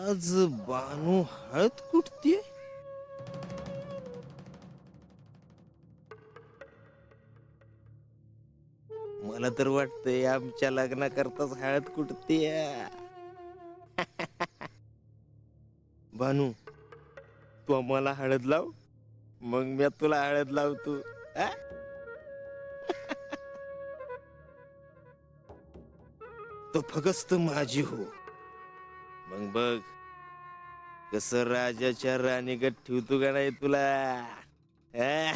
आज बानू हळद कुठतीये? मला तर वाटतंय आमच्या लग्नाकरताच हळद कुठतीये. बानू, तू मला हळद लाव, मग मी तुला हळद लावतो. आ? तो फक्त माझी हो, मग बघ कस राजाच्या राणीगत ठेवतो का नाही तुला. आ?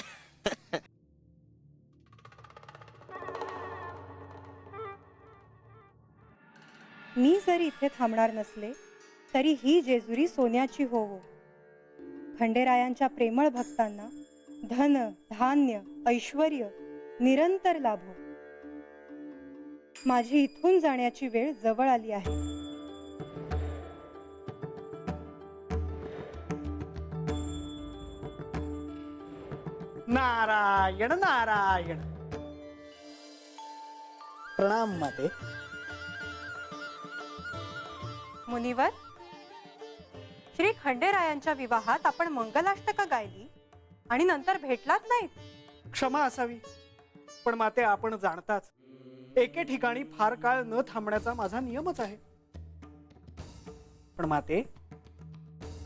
मी जर इथे थांबणार नसले तरी ही जेजुरी सोन्याची होवो. खंडेरायांच्या प्रेमळ भक्तांना धन धान्य ऐश्वर्य निरंतर लाभो. माझी इथून जाण्याची वेळ जवळ आली आहे. नारायण नारायण. प्रणाम माते. मुनिवर, श्री खंडेरायांच्या विवाहात आपण मंगलाष्टका गायली आणि नंतर भेटलाच नाहीत. क्षमा असावी, पण माते आपण जाणताच एके ठिकाणी फार काळ न थांबण्याचा माझा नियमच आहे. पण माते,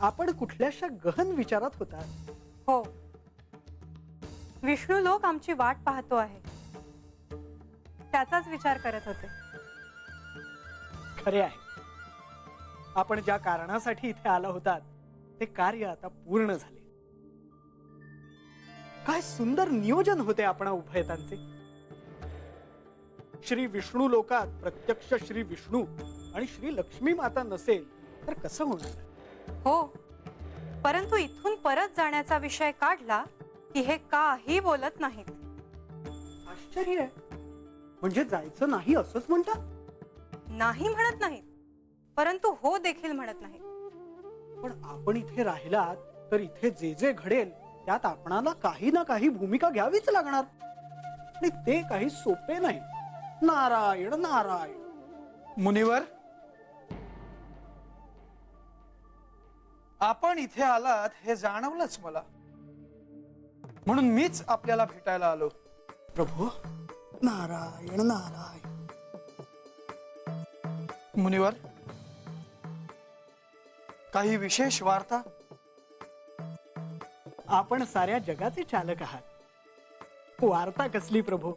आपण कुठल्याशा गहन विचारात होता. हो, विष्णू लोक आमची वाट पाहतो आहे, त्याचाच विचार करत होते. खरे आहे, आपण ज्या कारणासाठी इथे आला होतात ते कार्य आता पूर्ण झाले. काय सुंदर नियोजन होते आपणा उभयतांचे. श्री विष्णू लोकात प्रत्यक्ष श्री विष्णू आणि श्री लक्ष्मी माता नसेल तर कसं होणार. हो, परंतु इथून परत जाण्याचा विषय काढला की हे काही बोलत नाहीत. आश्चर्य आहे, म्हणजे जायचं नाही असंच म्हणतात. नाही म्हणत नाहीत, परंतु हो देखील म्हणत नाहीत. पण आपण इथे राहिलात तर इथे जे जे घडेल त्यात आपणाला काही ना काही भूमिका घ्यावीच लागणार आणि ते काही सोपे नाही. नारायण नारायण. मुनिवर, आपण इथे आलात हे जाणवलंच मला, म्हणून मीच आपल्याला भेटायला आलो. प्रभू, नारायण नारायण. मुनिवर, काही विशेष वार्ता? आपण साऱ्या जगाचे चालक आहात. वार्ता कसली प्रभू,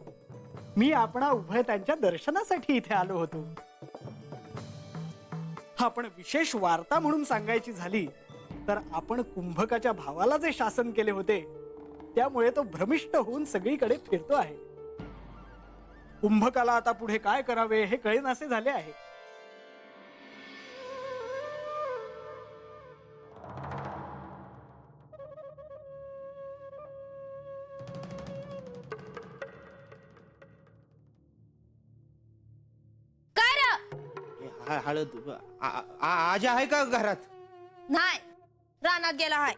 मी आपणा उभय त्यांच्या दर्शनासाठी इथे आलो होतो. आपण विशेष वार्ता म्हणून सांगायची झाली तर आपण कुंभकाच्या भावाला जे शासन केले होते त्यामुळे तो भ्रमिष्ट होऊन सगळीकडे फिरतो आहे. कुंभकाला आता पुढे काय करावे हे कळेनासे झाले आहे. हळद आज आहे का घरात? नाही, रानात गेला हाय.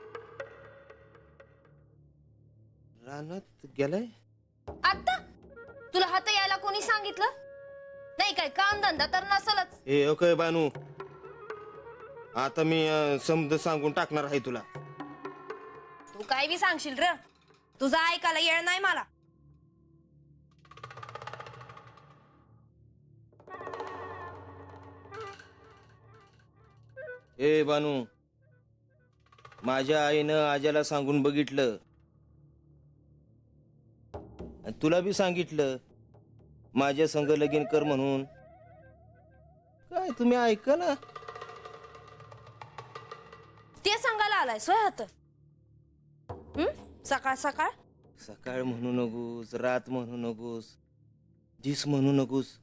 रानात गेलाय? आता तुला हात यायला कोणी सांगितलं? नाही काय काम धंदा तर नसलच. ए ओके बानू, आता मी समज सांगून टाकणार आहे तुला. तू काय बी सांगशील र, तुझा ऐकायला येळ नाही मला. ए बानू, माझ्या आईनं आज्याला सांगून बघितलं, तुला बी सांगितलं माझ्या संग लगीन कर म्हणून. काय तुम्ही ऐका ना. ते सांगायला आलाय सोय हात. सकाळ सकाळ सकाळ म्हणू नकोस, रात म्हणू नकोस, दिस म्हणू नकोस,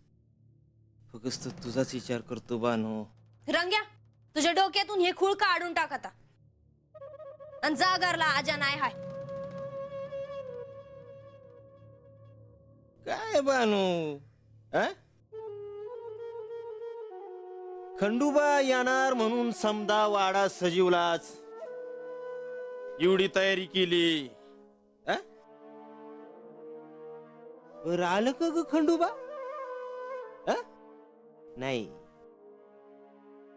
फक्त तुझाच विचार करतो बानू. रंग्या, तुझ्या डोक्यातून हे खूळ काढून टाक आता आणि जा घरला. आजा नाही हाय. काय बानू, खंडोबा येणार म्हणून समदा वाडा सजीवलाच, एवढी तयारी केली. आलं का ग खंडोबा? नाही,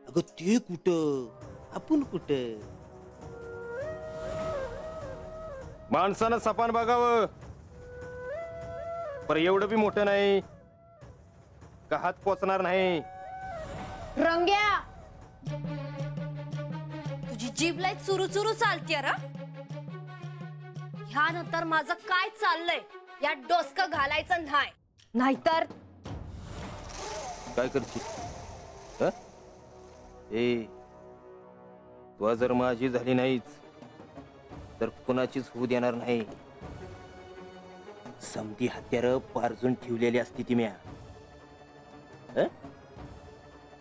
अगं ते कुठं आपण कुठं. माणसानं सपान बघावं, पर एवढं बी मोठं नाही का हात पोचणार नाही. रंग्या, तुझी जीभ लय चुरू चुरू चालतीये रा. ह्यानंतर माझं काय चाललंय या डोसकं घालायचं नाही, नाहीतर काय करशील? हं? ए, तू जर माझी झाली नाहीच तर कुणाचीच होऊ देणार नाही. समधी हत्यार पारजून ठेवलेली असती ती म्या. हं?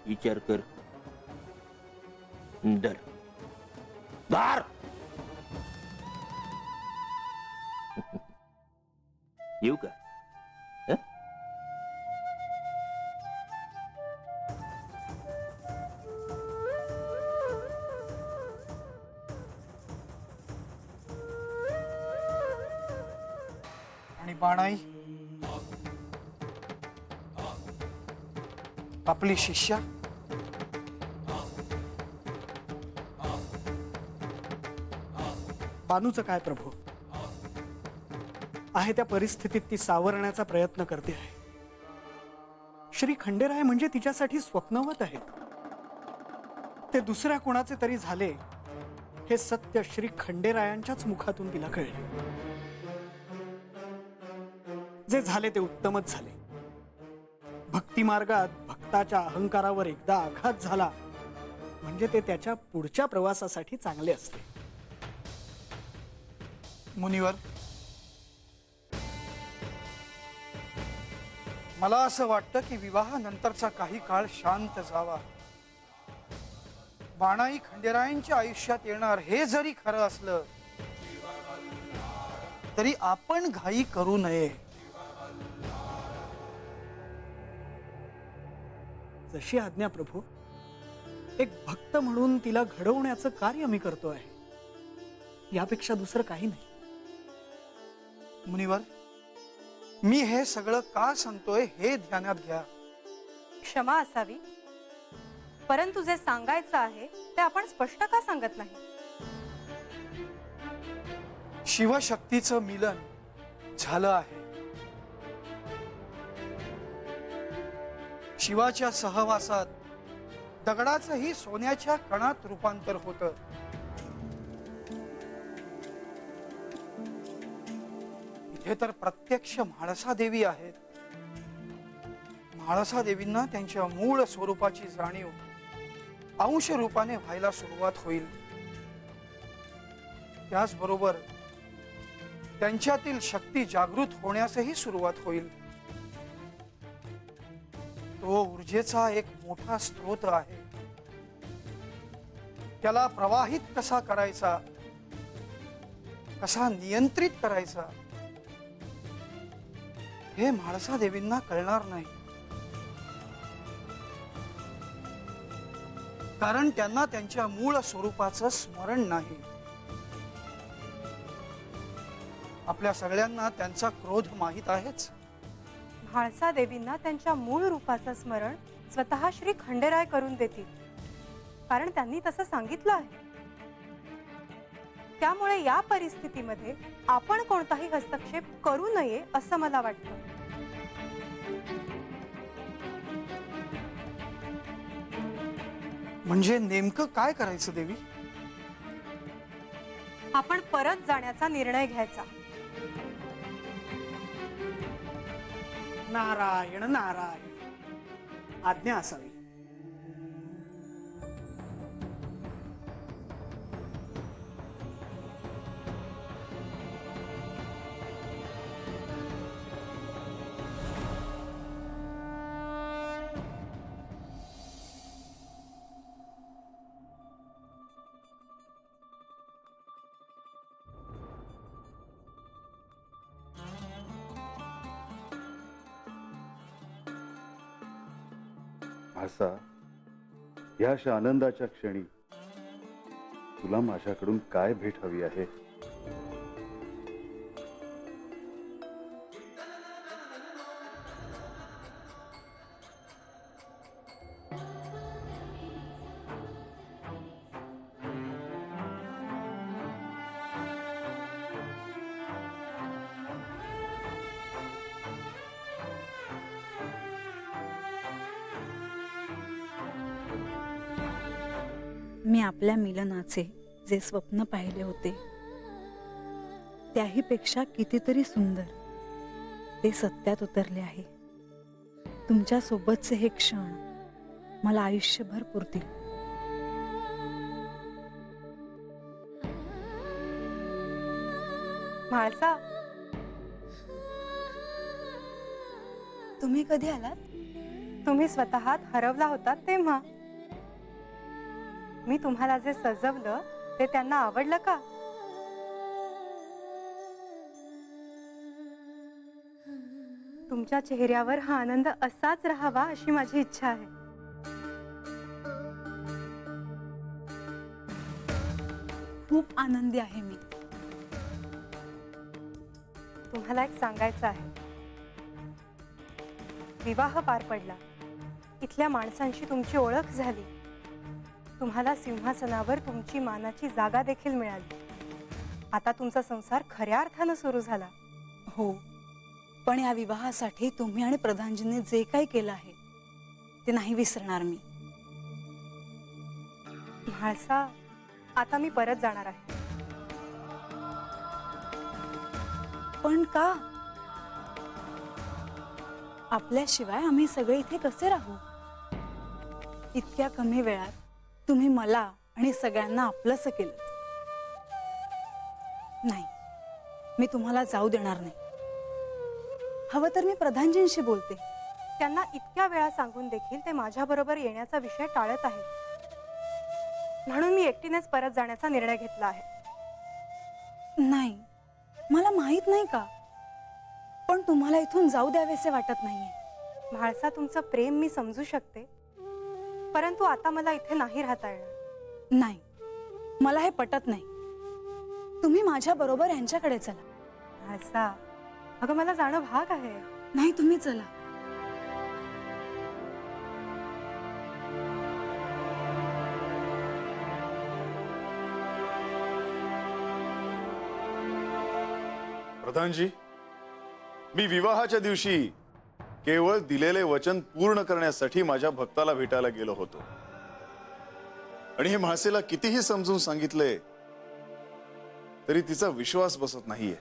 विचार कर. धर धार. येऊ का? हं? आणि बाणाई आपली शिष्या बानूचं काय प्रभू, आहे त्या परिस्थितीत ती सावरण्याचा प्रयत्न करते आहे. श्री खंडेराय म्हणजे तिच्यासाठी स्वप्नवत आहेत. ते दुसऱ्या कोणाचे तरी झाले हे सत्य श्री खंडेरायांच्याच मुखातून तिला कळले. जे झाले ते उत्तमच झाले. भक्ती मार्गात भक्ताच्या अहंकारावर एकदा आघात झाला म्हणजे ते त्याच्या पुढच्या प्रवासासाठी चांगले असते. मुनिवर, मला असं वाटतं की विवाहानंतरचा काही काळ शांत जावा. बाणाई खंडेरायांच्या आयुष्यात येणार हे जरी खरं असलं तरी आपण घाई करू नये. जशी आज्ञा प्रभू. एक भक्त म्हणून तिला घडवण्याचं कार्य मी करतो आहे, यापेक्षा दुसरं काही नाही. मुनिवर, मी हे सगळं का सांगतोय हे ध्यानात घ्या. क्षमा असावी, परंतु जे सांगायचं आहे ते आपण स्पष्ट का सांगत नाही? शिवशक्तीचं मिलन झालं आहे. शिवाच्या सहवासात दगडाचंही सोन्याच्या कणात रूपांतर होतं. इथे तर प्रत्यक्ष म्हाळसा देवी आहेत. म्हाळसा देवींना त्यांच्या मूळ स्वरूपाची जाणीव अंश रूपाने व्हायला सुरुवात होईल. त्याचबरोबर त्यांच्यातील शक्ती जागृत होण्यासही सुरुवात होईल. तो ऊर्जेचा एक मोठा स्रोत आहे. त्याला प्रवाहित कसा करायचा, कसा नियंत्रित करायचा हे म्हाळसा देवींना कळणार नाही. कारण त्यांना त्यांच्या मूळ स्वरूपाचं स्मरण नाही. आपल्या सगळ्यांना त्यांचा क्रोध माहित आहेच. म्हाळसा देवींना त्यांच्या मूळ रूपाचं स्मरण स्वतः श्री खंडेराय करून देतील, कारण त्यांनी तसं सांगितलं आहे. त्यामुळे या परिस्थितीमध्ये आपण कोणताही हस्तक्षेप करू नये असं मला वाटतं. म्हणजे नेमकं काय करायचं देवी? आपण परत जाण्याचा निर्णय घ्यायचा. नारायण नारायण, आज्ञा असावी. असा या अशा आनंदाच्या क्षणी तुला माझ्याकडून काय भेट हवी आहे? मी आपल्या मिलनाचे जे स्वप्न पाहिले होते त्याही पेक्षा कितीतरी सुंदर ते सत्यात उतरले आहे. तुमच्या सोबतचे हे क्षण मला आयुष्यभर पुरतील. म्हाळसा, तुम्ही कधी आलात? तुम्ही स्वतःत हरवला होतात तेव्हा. मी तुम्हाला जे सजवलं ते त्यांना आवडलं का? तुमच्या चेहऱ्यावर हा आनंद असाच राहावा अशी माझी इच्छा आहे. खूप आनंदी आहे मी. तुम्हाला एक सांगायचं आहे. विवाह पार पडला, इथल्या माणसांशी तुमची ओळख झाली, तुम्हाला सिंहासनावर तुमची मानाची जागा देखील मिळाली. आता तुमचा संसार खऱ्या अर्थानं सुरू झाला. हो, पण या विवाहासाठी तुम्ही आणि प्रधानजींनी जे काही केलं आहे ते नाही विसरणार मी. म्हाळसा, आता मी परत जाणार आहे. पण का? आपल्याशिवाय आम्ही सगळे इथे कसे राहू? इतक्या कमी वेळात तुम्ही मला आणि सगळ्यांना आपलंसं केलं. नाही, मी तुम्हाला जाऊ देणार नाही. हवं तर मी प्रधानजींशी बोलते. त्यांना इतक्या वेळा सांगून देखील ते माझ्याबरोबर येण्याचा विषय टाळत आहेत. म्हणून मी एकटीनेच परत जाण्याचा निर्णय घेतला आहे. नाही, मला माहित नाही का, पण तुम्हाला इथून जाऊ द्यावेसे वाटत नाहीये. म्हाळसा, तुमचं प्रेम मी समजू शकते, परंतु आता मला इथे नाही राहता येणार. नाही, मला हे पटत नाही. तुम्ही माझ्या बरोबर यांच्याकडे चला. म्हाळसा, अगं मला जाणं भाग आहे. नाही, तुम्ही चला. प्रधानजी, मी विवाहाच्या दिवशी केवळ दिलेले वचन पूर्ण करण्यासाठी माझ्या भक्ताला भेटायला गेलो होतो. आणि हे म्हाळसेला कितीही समजून सांगितले तरी तिचा विश्वास बसत नाहीये.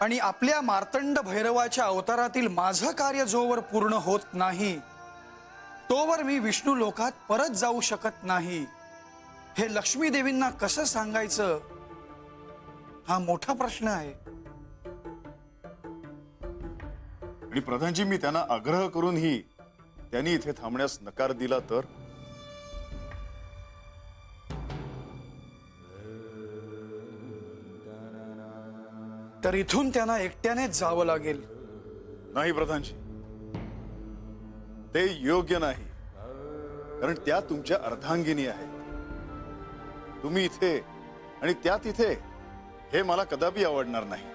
आणि आपल्या मार्तंड भैरवाच्या अवतारातील माझं कार्य जोवर पूर्ण होत नाही तोवर मी विष्णू लोकात परत जाऊ शकत नाही. हे लक्ष्मी देवींना कसं सांगायचं हा मोठा प्रश्न आहे. आणि प्रधानजी, मी त्यांना आग्रह करूनही त्यांनी इथे थांबण्यास नकार दिला तर इथून त्यांना एकट्यानेच जावं लागेल. नाही प्रधानजी, ते योग्य नाही. कारण त्या तुमच्या अर्धांगिनी आहेत. तुम्ही इथे आणि त्या तिथे हे मला कदापि आवडणार नाही.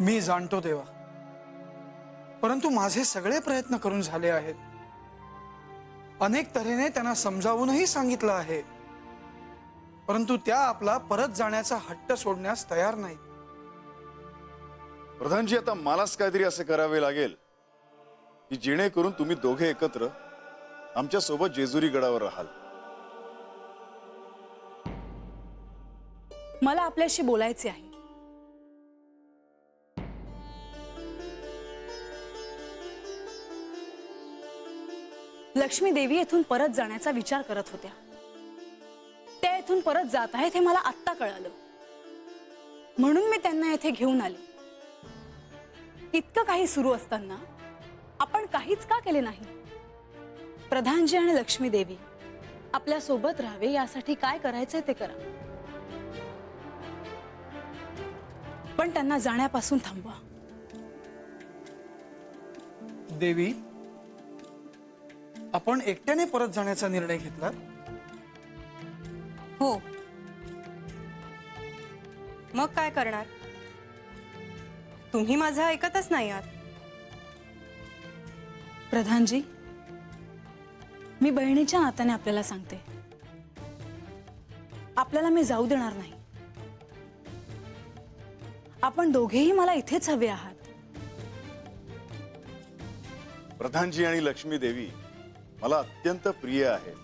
मी जाणतो देवा, परंतु माझे सगळे प्रयत्न करून झाले आहेत. अनेक तऱ्हेने त्यांना समजावूनही सांगितलं आहे, परंतु त्या आपला परत जाण्याचा हट्ट सोडण्यास तयार नाहीत. प्रधानजी, आता मलाच काहीतरी असे करावे लागेल की जेणेकरून तुम्ही दोघे एकत्र आमच्या सोबत जेजुरी गडावर राहाल. मला आपल्याशी बोलायचे आहे. लक्ष्मी देवी येथून परत जाण्याचा विचार करत होत्या. त्या येथून परत जात आहेत हे मला आत्ता कळालं, म्हणून मी त्यांना येथे घेऊन आले. इतकं काही सुरू असताना आपण काहीच का केले नाही? प्रधानजी आणि लक्ष्मी देवी आपल्या सोबत राहावे यासाठी काय करायचंय ते करा, पण त्यांना जाण्यापासून थांबवा. देवी, आपण एकट्याने परत जाण्याचा निर्णय घेतला. हो, मग काय करणार? तुम्ही माझं ऐकतच नाही आहात. प्रधानजी, मी बहिणीच्या नात्याने आपल्याला सांगते, आपल्याला मी जाऊ देणार नाही. आपण दोघेही मला इथेच हवे आहात. प्रधानजी आणि लक्ष्मी देवी मला अत्यंत प्रिय आहेत.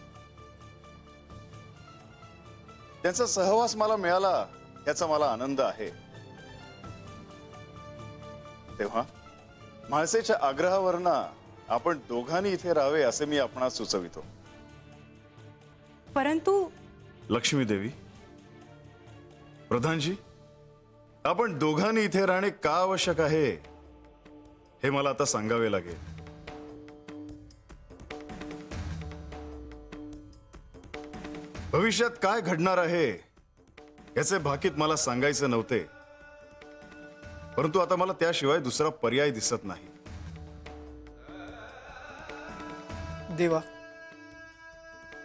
त्यांचा सहवास मला मिळाला याचा मला आनंद आहे. तेव्हा म्हाळसेच्या आग्रहावरनं आपण दोघांनी इथे राहावे असे मी आपणास सुचवितो. परंतु लक्ष्मी देवी, प्रधानजी, आपण दोघांनी इथे राहणे का आवश्यक आहे हे मला आता सांगावे लागेल. भविष्यात काय घडणार आहे याचे भाकीत मला सांगायचे नव्हते, परंतु आता मला त्याशिवाय दुसरा पर्याय दिसत नाही. देवा,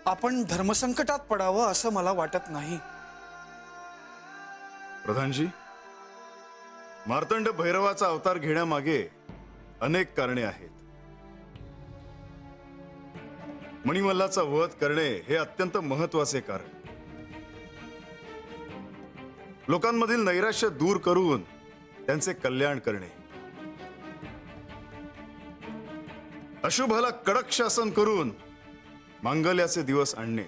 आपण धर्मसंकटात पडावं असं मला वाटत नाही. प्रधानजी, मार्तंड भैरवाचा अवतार घेण्यामागे अनेक कारणे आहेत. मणिमल्लाचा वध करणे हे अत्यंत महत्वाचे कारण. लोकांमधील नैराश्य दूर करून त्यांचे कल्याण करणे, अशुभाला कडक शासन करून मांगल्याचे दिवस आणणे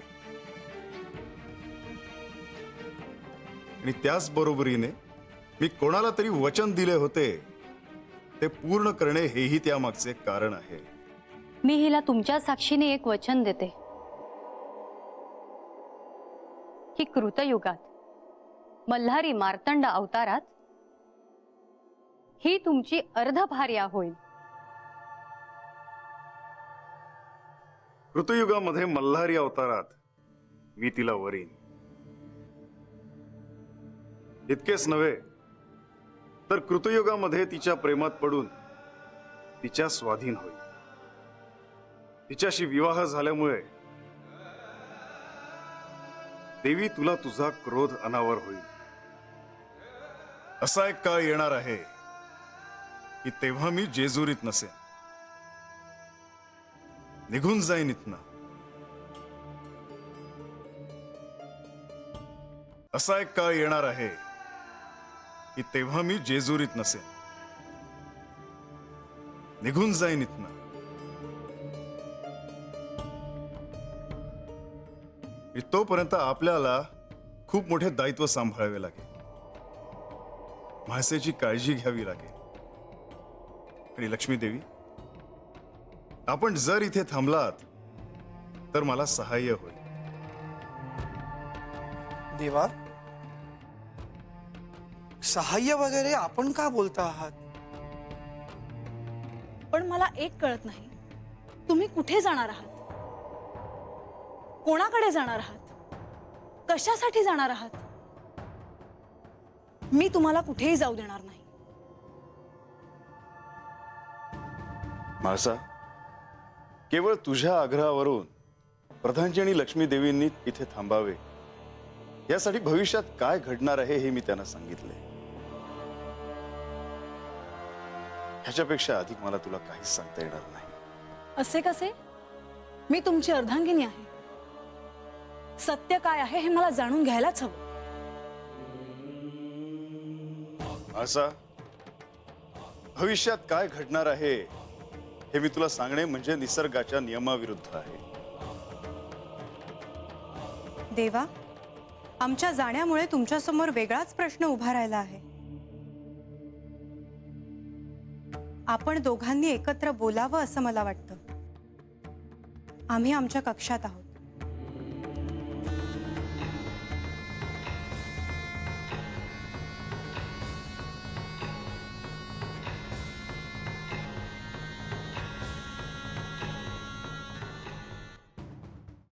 आणि त्याच बरोबरीने मी कोणाला तरी वचन दिले होते ते पूर्ण करणे हेही त्यामागचे कारण आहे. मी हिला तुमच्या साक्षीने एक वचन देते की कृतयुगात मल्हारी मार्तंड अवतारात ही तुमची अर्धभार्या होईल. ऋतुयुगामध्ये मल्हारी अवतारात मी तिला वरीन. इतकेच नव्हे तर कृतयुगामध्ये तिच्या प्रेमात पडून तिच्या स्वाधीन होईल. तिच्याशी विवाह झाल्यामुळे देवी तुला तुझा क्रोध अनावर होईल. असा एक काळ येणार आहे की तेव्हा मी जेजुरीत नसेन, निघून जाईन इथनं. असा एक काळ येणार आहे की तेव्हा मी जेजुरीत नसेन, निघून जाईन इथनं. तोपर्यंत आपल्याला खूप मोठे दायित्व सांभाळावे लागेल. म्हाळसेची काळजी घ्यावी लागेल. आणि लक्ष्मी देवी, आपण जर इथे थांबलात तर मला सहाय्य होईल. देवा, सहाय्य वगैरे आपण का बोलता आहात? पण मला एक कळत नाही, तुम्ही कुठे जाणार आहात? कोणाकडे जाणार आहात? कशासाठी जाणार आहात? मी तुम्हाला कुठेही जाऊ देणार नाही. म्हाळसा, केवळ तुझ्या आग्रहावरून प्रधानजी आणि लक्ष्मी देवींनी इथे थांबावे यासाठी भविष्यात काय घडणार आहे हे मी त्यांना सांगितले. ह्याच्यापेक्षा अधिक मला तुला काहीच सांगता येणार नाही. असे कसे? मी तुमची अर्धांगिनी आहे. सत्य काय आहे हे मला जाणून घ्यायलाच हवं. म्हाळसा, भविष्यात काय घडणार आहे हे मी तुला सांगणे म्हणजे निसर्गाच्या नियमाविरुद्ध आहे. देवा, आमच्या जाण्यामुळे तुमच्यासमोर वेगळाच प्रश्न उभा राहिला आहे. आपण दोघांनी एकत्र बोलावं असं मला वाटतं. आम्ही आमच्या कक्षात आहोत.